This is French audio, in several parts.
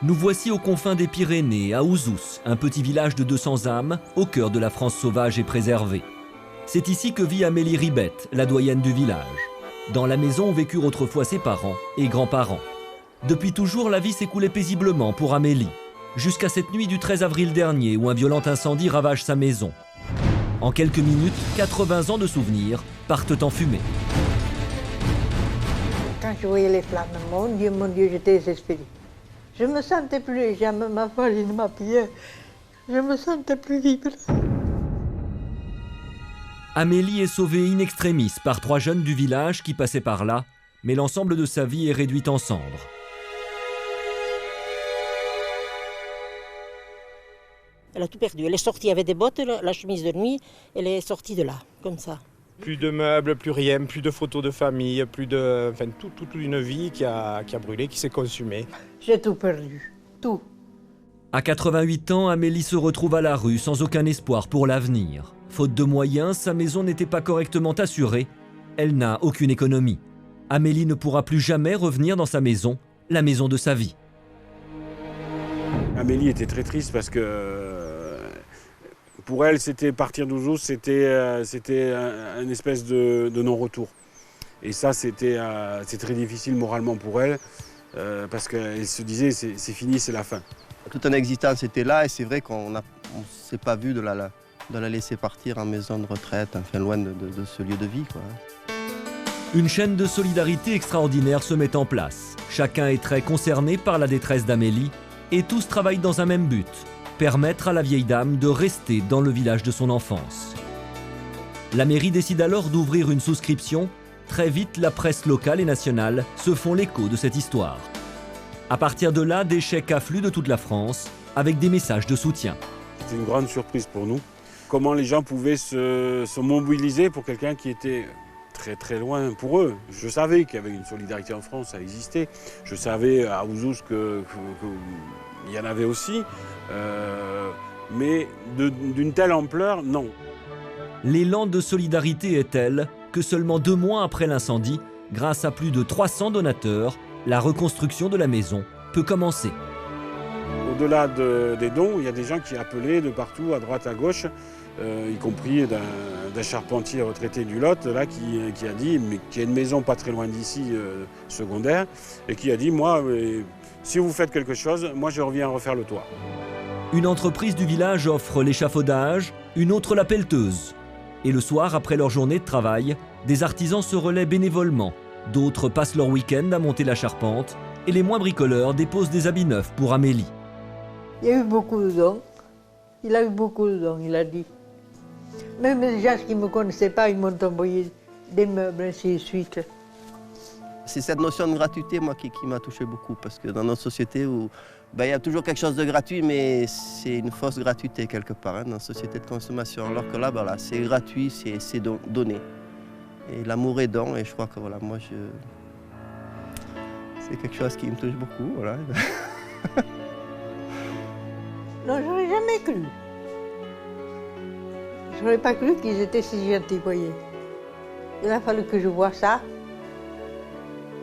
Nous voici aux confins des Pyrénées, à Ouzous, un petit village de 200 âmes, au cœur de la France sauvage et préservée. C'est ici que vit Amélie Ribette, la doyenne du village. Dans la maison où vécurent autrefois ses parents et grands-parents. Depuis toujours, la vie s'écoulait paisiblement pour Amélie, jusqu'à cette nuit du 13 avril dernier où un violent incendie ravage sa maison. En quelques minutes, 80 ans de souvenirs partent en fumée. Quand je voyais les flammes, mon Dieu, j'étais désespérée. Je me sentais plus, ma folie m'appuyait, je me sentais plus libre. Amélie est sauvée in extremis par 3 jeunes du village qui passaient par là, mais l'ensemble de sa vie est réduit en cendres. Elle a tout perdu. Elle est sortie avec des bottes, la chemise de nuit, elle est sortie de là, comme ça. Plus de meubles, plus rien, plus de photos de famille, plus de... Enfin, toute une vie qui a brûlé, qui s'est consumée. J'ai tout perdu, tout. À 88 ans, Amélie se retrouve à la rue sans aucun espoir pour l'avenir. Faute de moyens, sa maison n'était pas correctement assurée. Elle n'a aucune économie. Amélie ne pourra plus jamais revenir dans sa maison, la maison de sa vie. Amélie était très triste parce que pour elle, c'était partir d'Ouzous, c'était une espèce de non-retour. Et ça, c'est très difficile moralement pour elle parce qu'elle se disait c'est fini, c'est la fin. Toute une existence était là et c'est vrai qu'on ne s'est pas vu de la laisser partir en maison de retraite, enfin loin de ce lieu de vie, quoi. Une chaîne de solidarité extraordinaire se met en place. Chacun est très concerné par la détresse d'Amélie et tous travaillent dans un même but, permettre à la vieille dame de rester dans le village de son enfance. La mairie décide alors d'ouvrir une souscription. Très vite, la presse locale et nationale se font l'écho de cette histoire. À partir de là, des chèques affluent de toute la France avec des messages de soutien. C'était une grande surprise pour nous. Comment les gens pouvaient se mobiliser pour quelqu'un qui était très très loin pour eux. Je savais qu'il y avait une solidarité en France, ça existait. Je savais à Ouzous qu'il y en avait aussi. Mais d'une telle ampleur, non. L'élan de solidarité est tel que seulement 2 mois après l'incendie, grâce à plus de 300 donateurs, la reconstruction de la maison peut commencer. Au-delà des dons, il y a des gens qui appelaient de partout, à droite, à gauche, y compris d'un charpentier retraité du Lot, là, qui a dit, mais qui a une maison pas très loin d'ici, secondaire, et qui a dit, moi, si vous faites quelque chose, moi je reviens refaire le toit. Une entreprise du village offre l'échafaudage, une autre la pelleteuse. Et le soir, après leur journée de travail, des artisans se relaient bénévolement. D'autres passent leur week-end à monter la charpente et les moins bricoleurs déposent des habits neufs pour Amélie. Il y a eu beaucoup de dons. Il a eu beaucoup de dons, il a dit. Même les gens qui ne me connaissaient pas, ils m'ont envoyé des meubles, ainsi de suite. C'est cette notion de gratuité, moi, qui m'a touché beaucoup, parce que dans notre société où il y a toujours quelque chose de gratuit, mais c'est une fausse gratuité quelque part, hein, dans la société de consommation. Alors que là, voilà, c'est gratuit, c'est donné. Et l'amour est don, et je crois que voilà, moi, c'est quelque chose qui me touche beaucoup. Voilà. Non, je n'aurais jamais cru. Je n'aurais pas cru qu'ils étaient si gentils, vous voyez. Il a fallu que je voie ça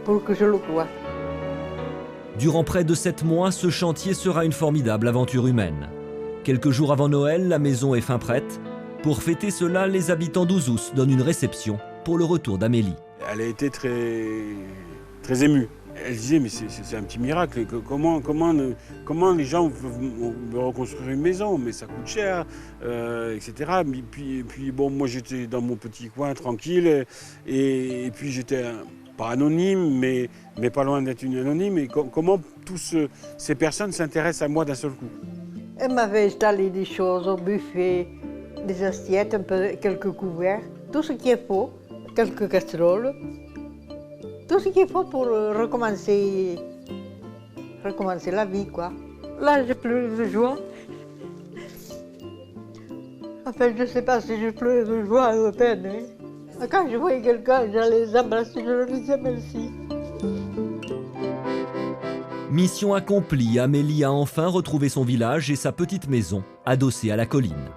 pour que je le croie. Durant près de 7 mois, ce chantier sera une formidable aventure humaine. Quelques jours avant Noël, la maison est fin prête. Pour fêter cela, les habitants d'Ouzous donnent une réception pour le retour d'Amélie. Elle a été très, très émue. Elle disait, mais c'est un petit miracle. Comment les gens peuvent reconstruire une maison? Mais ça coûte cher, etc. Puis bon, moi j'étais dans mon petit coin tranquille. Et puis j'étais pas anonyme, mais pas loin d'être une anonyme. Et comment toutes ces personnes s'intéressent à moi d'un seul coup? Elle m'avait installé des choses au buffet, des assiettes, quelques couverts, tout ce qui est faux, quelques casseroles. Tout ce qu'il faut pour recommencer la vie, quoi. Là, je pleure de joie. Enfin, je ne sais pas si je pleure de joie ou de peine. Hein. Quand je voyais quelqu'un, j'allais les embrasser, je leur disais merci. Mission accomplie, Amélie a enfin retrouvé son village et sa petite maison, adossée à la colline.